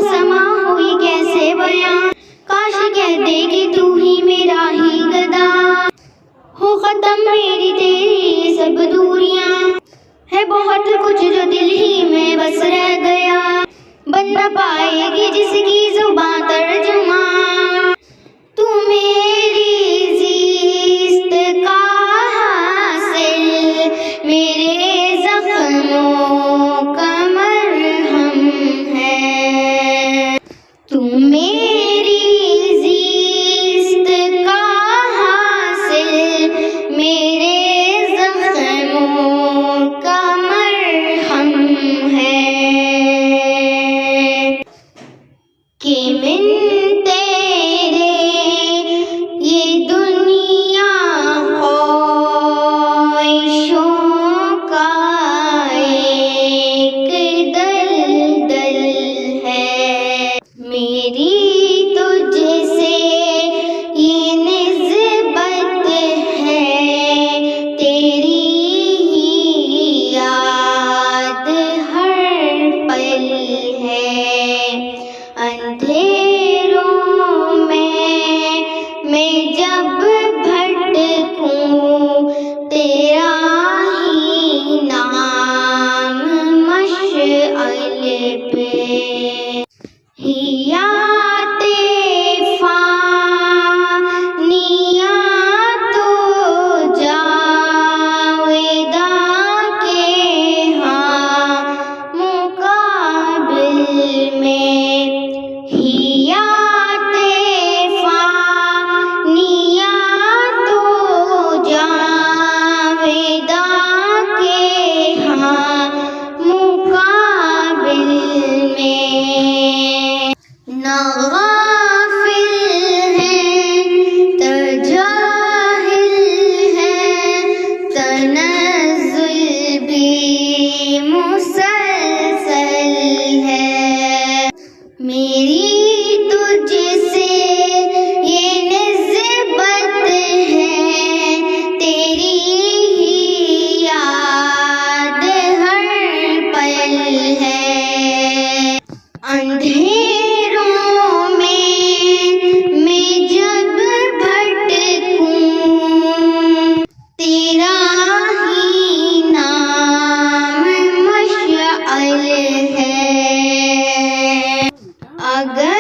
समा हुई कैसे बयां, काश कह दे कि तू ही मेरा ही गदा हो। खत्म मेरी तेरी सब दूरियां, है बहुत कुछ जो दिल ही में बस रह गया। बन न पाएगी जिसकी जुबां तर्जुमा, तू मेरी ज़िस्त का हासिल, मेरे ज़ख्मों का मरहम है। तू मेरी ज़िस्त का हासिल, मेरे ज़ख्मों का मरहम है। कि मिन तेरे ये दुनिया ख्वाहिशों का एक दलदल है। मेरी तुझसे ये निस्बत है, तेरी ही याद हर पल है। अंधेरों में मैं जब भटकूं, तेरा ही नाम मशअल पे, हियाते फानिया तो जावेदा के हाँ मुकाबिल में, हियाते फानिया तो जावेदा के हाँ मुकाबिल में। ना गाफिल है तजाहिल है, तनज़्ज़ुल भी मुसलसल है। मेरी तुझसे ये निस्बत है, तेरी ही याद हर पल है। अंधेरों में मैं जब भटकूं, तेरा ही नाम मशअल है। अगर